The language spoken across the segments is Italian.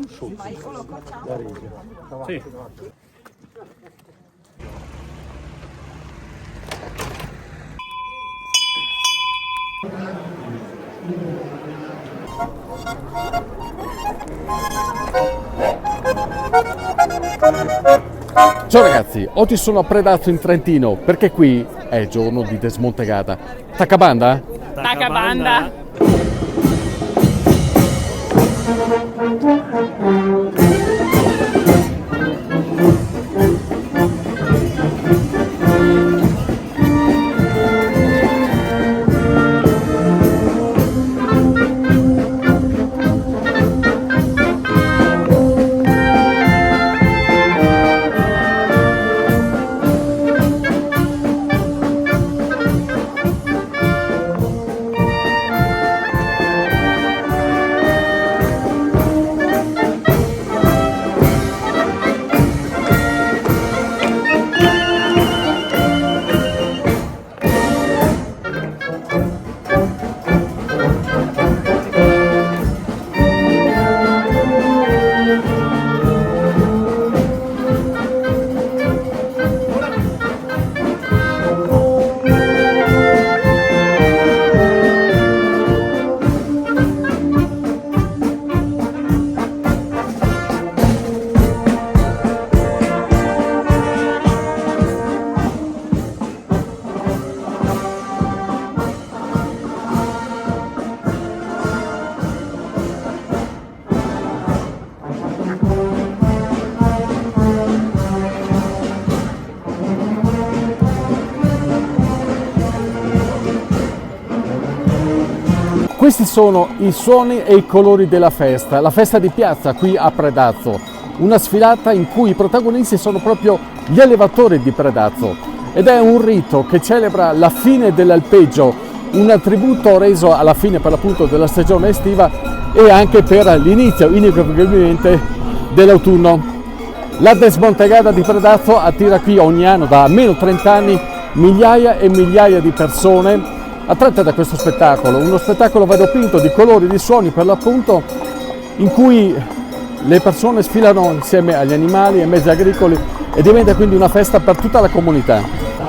Sì. Ciao ragazzi, oggi sono a Predazzo in Trentino perché qui è giorno di Desmontegata. Tacabanda? Tacabanda. Questi sono i suoni e i colori della festa, la festa di piazza qui a Predazzo, una sfilata in cui i protagonisti sono proprio gli allevatori di Predazzo ed è un rito che celebra la fine dell'alpeggio, un tributo reso alla fine per l'appunto della stagione estiva e anche per l'inizio inevitabilmente dell'autunno. La Desmontegata di Predazzo attira qui ogni anno da almeno 30 anni migliaia e migliaia di persone attratte da questo spettacolo, uno spettacolo variopinto di colori, di suoni per l'appunto, in cui le persone sfilano insieme agli animali e ai mezzi agricoli e diventa quindi una festa per tutta la comunità.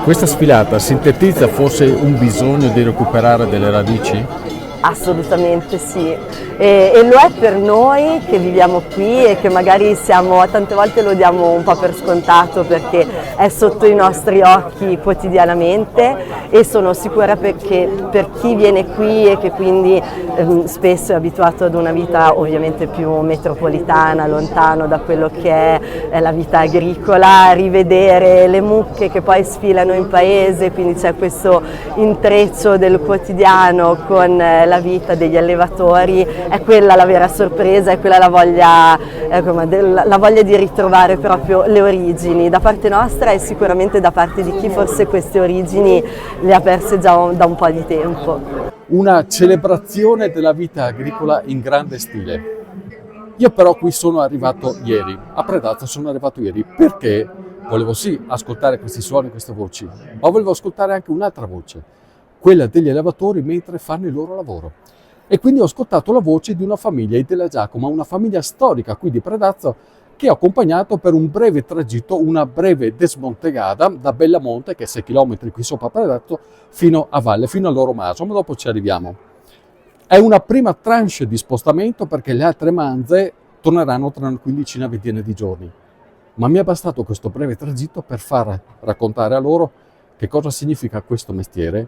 Questa sfilata sintetizza forse un bisogno di recuperare delle radici? Assolutamente sì, e lo è per noi che viviamo qui e che magari tante volte lo diamo un po' per scontato perché è sotto i nostri occhi quotidianamente e sono sicura perché per chi viene qui e che quindi spesso è abituato ad una vita ovviamente più metropolitana, lontano da quello che è la vita agricola, rivedere le mucche che poi sfilano in paese, quindi c'è questo intreccio del quotidiano con la vita degli allevatori, è quella la vera sorpresa, è quella la voglia di ritrovare proprio le origini da parte nostra e sicuramente da parte di chi forse queste origini le ha perse già da un po' di tempo. Una celebrazione della vita agricola in grande stile. Io però qui sono arrivato ieri, a Predazzo sono arrivato ieri perché volevo sì ascoltare questi suoni, queste voci, ma volevo ascoltare anche un'altra voce, quella degli allevatori mentre fanno il loro lavoro. E quindi ho ascoltato la voce di una famiglia, i Della Giacomo, una famiglia storica qui di Predazzo, che ho accompagnato per un breve tragitto, una breve desmontegata da Bellamonte, che è 6 km qui sopra Predazzo, fino a valle, fino al loro maso, ma dopo ci arriviamo. È una prima tranche di spostamento perché le altre manze torneranno tra una quindicina, ventina di giorni. Ma mi è bastato questo breve tragitto per far raccontare a loro che cosa significa questo mestiere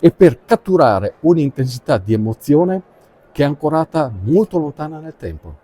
e per catturare un'intensità di emozione che è ancorata molto lontana nel tempo.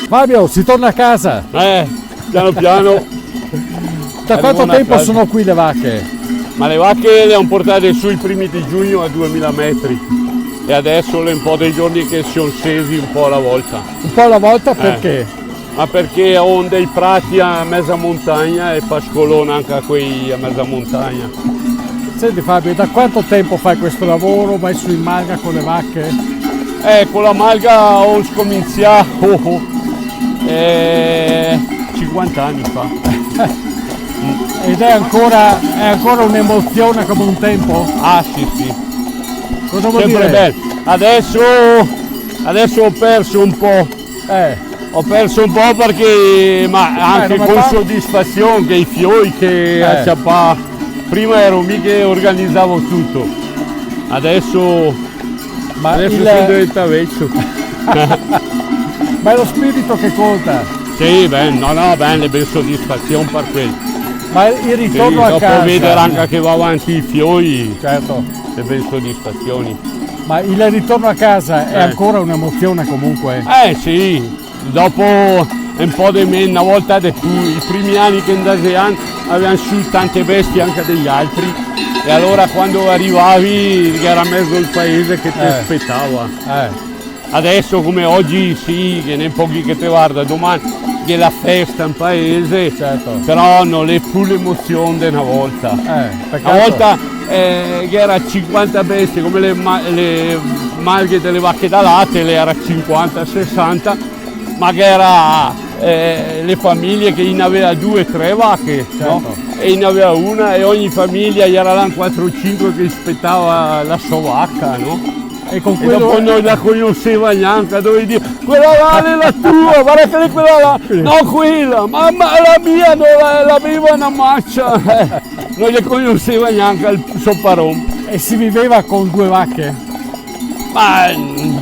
Fabio, si torna a casa! Piano piano. Da quanto Arrivano a tempo casa. sono qui le vacche? Ma le vacche le abbiamo portate sui primi di giugno a 2000 metri e adesso è un po' dei giorni che si sono scesi un po' alla volta. Un po' alla volta perché? Ma perché ho dei prati a mezza montagna e pascolone anche a quei a mezza montagna. Senti Fabio, da quanto tempo fai questo lavoro? Vai su in malga con le vacche? Con la malga ho scominciato 50 anni fa. Ed è ancora un'emozione come un tempo? Ah sì sì, Cosa vuol sempre dire? bello. Adesso ho perso un po'. Ho perso un po' perché, ma anche non con fa- soddisfazione che i fiori che acciappa. Prima ero mica che organizzavo tutto. Adesso Ma sono il- diventato vecchio. Ma è lo spirito che conta. Sì, bene, ben soddisfazione per quello. Ma il Sì, ritorno a dopo casa. vedere anche che va avanti i fiori, Certo. le ben soddisfazioni. Ma il ritorno a casa è Eh. ancora un'emozione comunque. Sì, dopo un po' di meno, una volta di più, i primi anni che andavamo avevano su tante bestie anche degli altri e allora quando arrivavi era mezzo il paese che ti aspettava. Adesso come oggi sì, che ne pochi che ti guarda, domani che è la festa in paese, Certo. però non è più l'emozione di una volta. Peccato. Una volta che era 50 bestie come le malghe delle vacche da latte, le era 50-60, ma che era le famiglie che ne aveva 2-3 vacche, no? E ne aveva una e ogni famiglia era là 4-5 che aspettava la sua vacca, no? E con E dopo quello non la conosceva neanche, dovevi dire quella là è la tua, guarda che è quella là, no quella, ma la mia non l'aveva una maccia, non le conosceva neanche il suo parone. e si viveva con 2 vacche. Ma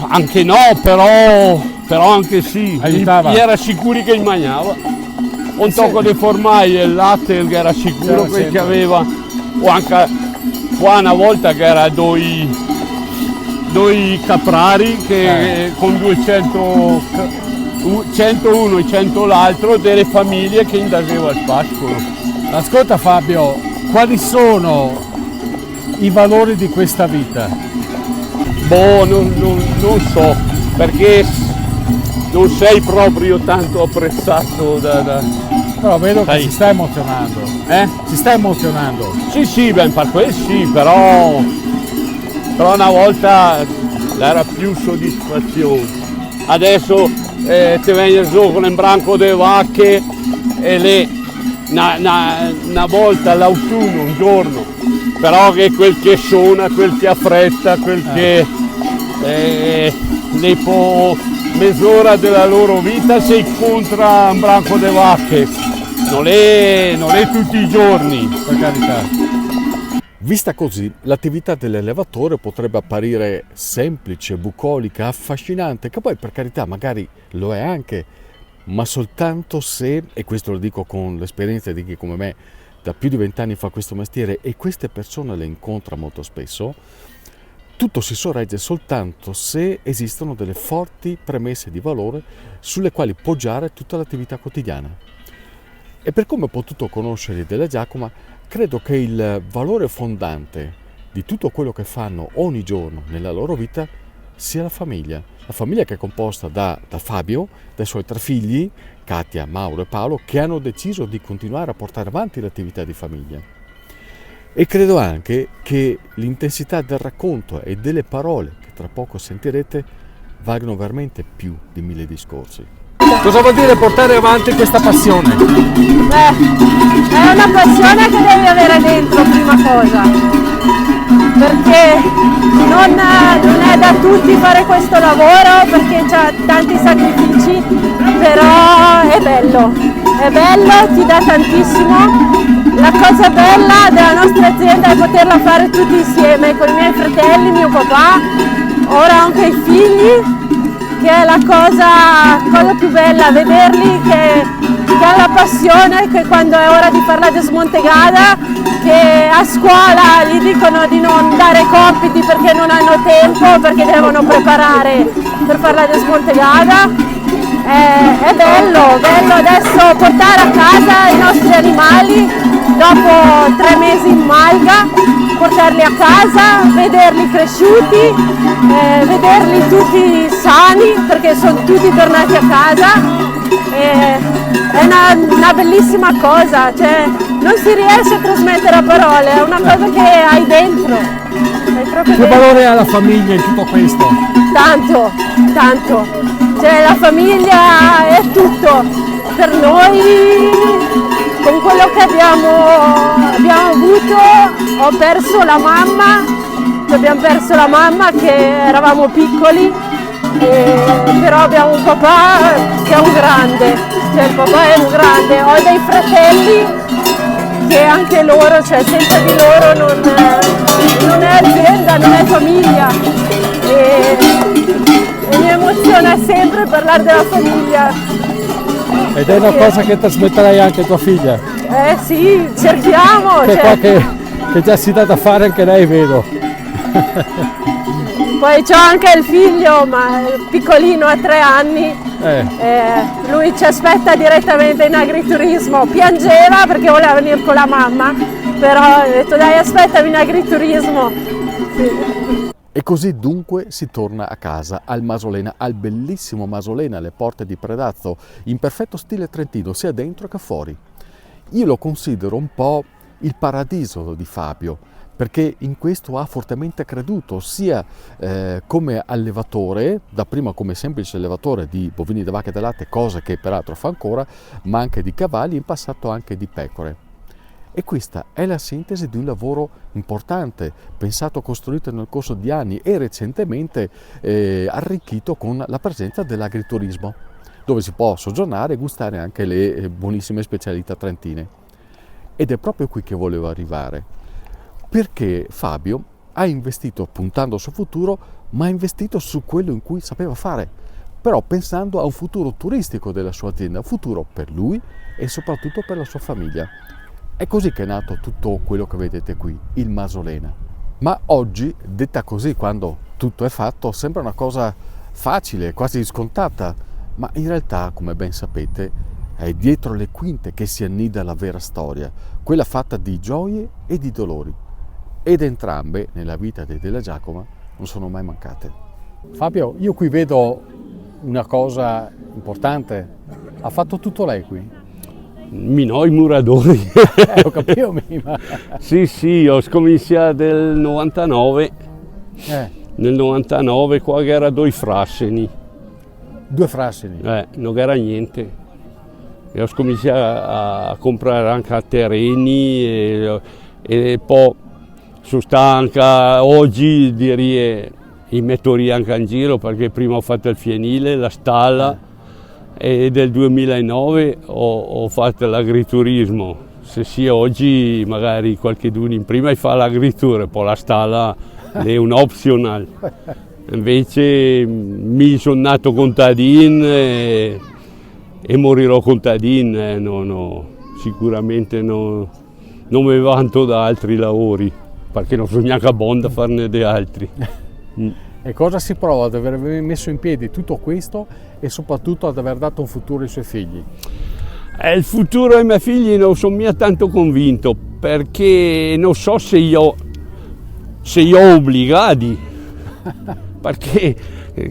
anche no, però anche sì, Aiutava. gli era sicuro che gli mangiava. Un tocco di formaggio e il latte che era sicuro C'era che sempre. aveva, o anche qua una volta che era due caprari che con 100 uno e 100 l'altro delle famiglie che indaseva il pascolo. Ascolta Fabio, quali sono i valori di questa vita? Boh, non so, perché non sei proprio tanto apprezzato da Però vedo che Sai. si sta emozionando. Si sta emozionando. Sì, ben per quel sì, però una volta era più soddisfazione. Adesso ti viene giù con un branco di vacche e lì una volta all'autunno, un giorno, però che quel che suona, quel che affretta, quel che dopo mezz'ora della loro vita si incontra un branco di vacche. Non è tutti i giorni. Per carità. Vista così, l'attività dell'allevatore potrebbe apparire semplice, bucolica, affascinante, che poi per carità magari lo è anche, ma soltanto se, e questo lo dico con l'esperienza di chi come me da più di 20 anni fa questo mestiere e queste persone le incontra molto spesso, tutto si sorregge soltanto se esistono delle forti premesse di valore sulle quali poggiare tutta l'attività quotidiana. E per come ho potuto conoscere Della Giacomo, credo che il valore fondante di tutto quello che fanno ogni giorno nella loro vita sia la famiglia. La famiglia che è composta da Fabio, dai suoi 3 figli, Katia, Mauro e Paolo, che hanno deciso di continuare a portare avanti l'attività di famiglia. E credo anche che l'intensità del racconto e delle parole che tra poco sentirete valgono veramente più di 1000 discorsi. Cosa vuol dire portare avanti questa passione? È una passione che devi avere dentro prima cosa, perché non è da tutti fare questo lavoro, perché c'ha tanti sacrifici, però è bello, ti dà tantissimo. La cosa bella della nostra azienda è poterla fare tutti insieme, con i miei fratelli, mio papà, ora anche i figli, che è la cosa più bella, vederli che hanno la passione, che quando è ora di fare la desmontegata, che a scuola gli dicono di non dare compiti perché non hanno tempo, perché devono preparare per fare la desmontegata. È bello adesso portare a casa i nostri animali dopo 3 mesi in Malga, portarli a casa, vederli cresciuti, vederli tutti sani perché sono tutti tornati a casa. È una bellissima cosa, cioè, non si riesce a trasmettere a parole, è una cosa che hai dentro. Che valore ha la famiglia in tutto questo? Tanto, tanto. Cioè, la famiglia è tutto. Per noi, con quello che abbiamo avuto, abbiamo perso la mamma che eravamo piccoli, però abbiamo un papà che è un grande, cioè il papà è un grande. Ho dei fratelli che anche loro, cioè senza di loro non è azienda, non è famiglia. E mi emoziona sempre parlare della famiglia. Ed è una cosa che trasmetterai anche a tua figlia? Sì, cerchiamo. Che qua che già si dà da fare anche lei, vedo. Poi c'ho anche il figlio, ma piccolino, ha 3 anni. Lui ci aspetta direttamente in agriturismo. Piangeva perché voleva venire con la mamma, però ho detto dai, aspettami in agriturismo. Sì. E così dunque si torna a casa, al Masolena, al bellissimo Masolena alle porte di Predazzo, in perfetto stile trentino, sia dentro che fuori. Io lo considero un po' il paradiso di Fabio, perché in questo ha fortemente creduto, sia come allevatore, dapprima come semplice allevatore di bovini, di vacche e di latte, cose che peraltro fa ancora, ma anche di cavalli, in passato anche di pecore. E questa è la sintesi di un lavoro importante, pensato, costruito nel corso di anni e recentemente arricchito con la presenza dell'agriturismo, dove si può soggiornare e gustare anche le buonissime specialità trentine. Ed è proprio qui che volevo arrivare, perché Fabio ha investito puntando sul futuro, ma ha investito su quello in cui sapeva fare, però pensando a un futuro turistico della sua azienda, un futuro per lui e soprattutto per la sua famiglia. È così che è nato tutto quello che vedete qui, il Masolena. Ma oggi, detta così, quando tutto è fatto, sembra una cosa facile, quasi scontata, ma in realtà, come ben sapete, è dietro le quinte che si annida la vera storia, quella fatta di gioie e di dolori. Ed entrambe, nella vita di Della Giacomo, non sono mai mancate. Fabio, io qui vedo una cosa importante. Ha fatto tutto lei qui? I muradori. Ho capito prima. Sì, ho scominciato nel 99. Nel 99 qua che era 2 frasseni. 2 frasseni? Non era niente. E ho scominciato a comprare anche terreni e poi sono stanca. Oggi direi mi metto anche in giro perché prima ho fatto il fienile, la stalla. E del 2009 ho fatto l'agriturismo. Se sia oggi magari qualcuno in prima fa l'agritur, poi la stalla è un optional. Invece mi sono nato contadino e morirò contadino. Sicuramente non mi vanto da altri lavori, perché non sono neanche buono da farne di altri. E cosa si prova ad aver messo in piedi tutto questo e soprattutto ad aver dato un futuro ai suoi figli? Il futuro ai miei figli non sono mica tanto convinto, perché non so se io ho obbligati, perché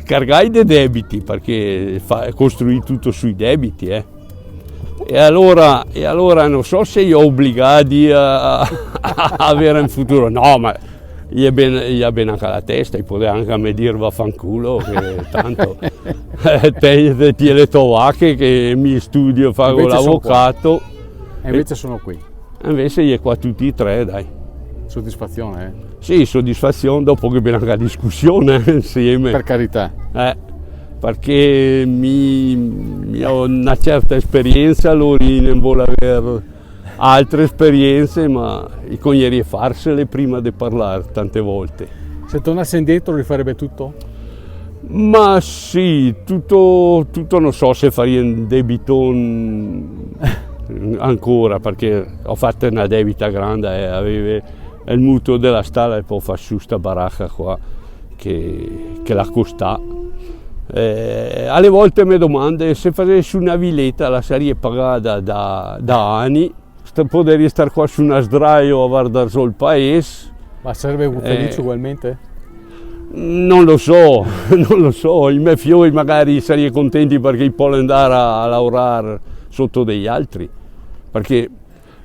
cargai dei debiti, perché costruì tutto sui debiti. E allora non so se io ho obbligati a avere un futuro. No, ma gli è bene anche la testa, e poteva anche a me dire vaffanculo, che tanto te le tovacche che mi studio, faccio l'avvocato. E invece sono qui. Invece gli è qua tutti e 3, dai. Soddisfazione, Sì, soddisfazione, dopo che abbiamo anche la discussione insieme. Per carità. Perché mi ho una certa esperienza, loro non vuole avere altre esperienze, ma conviene farsele prima di parlare tante volte. Se tornasse indietro rifarebbe tutto? Ma sì, tutto non so se farei un debito ancora, perché ho fatto una debita grande, aveva il mutuo della stalla e poi fa su sta baracca qua che la costa. Alle volte mi domando se facessi una villetta la sarei pagata da anni, poter stare qua su una sdraio a guardare il paese. Ma sarebbe felice ugualmente? Non lo so, non lo so, i miei figli magari sarebbero contenti perché possono andare a lavorare sotto degli altri, perché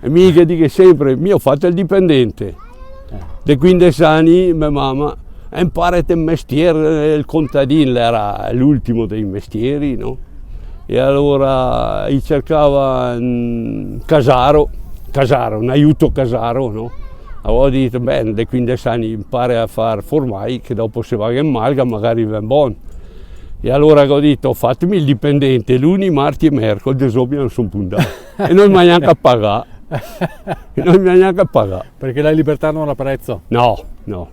mica dico sempre, io ho fatto il dipendente, da 15 anni mia mamma impara il mestiere, il contadino era l'ultimo dei mestieri, no? E allora cercava un aiuto casaro, no? Avevo detto, bene, da 15 anni impara a fare formai, che dopo se va in malga magari va buono. E allora ho detto, fatemi il dipendente, lunedì, martedì e mercoledì, dopo non sono puntato. E non mi ha neanche a pagare. Perché la libertà non ha prezzo? No, no.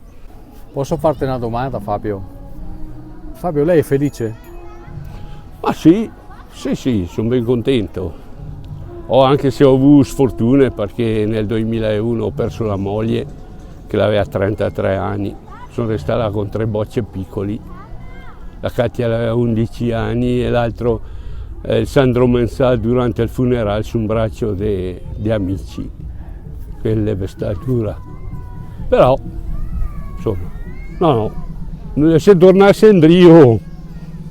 Posso farti una domanda, Fabio? Fabio, lei è felice? Ma sì, sono ben contento. Anche se ho avuto sfortune perché nel 2001 ho perso la moglie che aveva 33 anni, sono restata con 3 bocce piccoli, la Katia aveva 11 anni e l'altro il Sandro Mensah durante il funerale su un braccio di amici, quella è stata dura. Però, insomma, no, se tornasse in Rio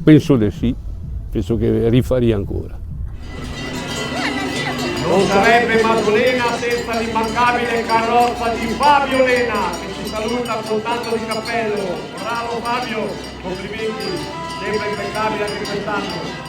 penso di sì, penso che rifarei ancora. Non sarebbe Maddalena senza l'immancabile carrozza di Fabio Lena, che ci saluta soltanto di cappello. Bravo Fabio, complimenti, sempre impeccabile anche quest'anno.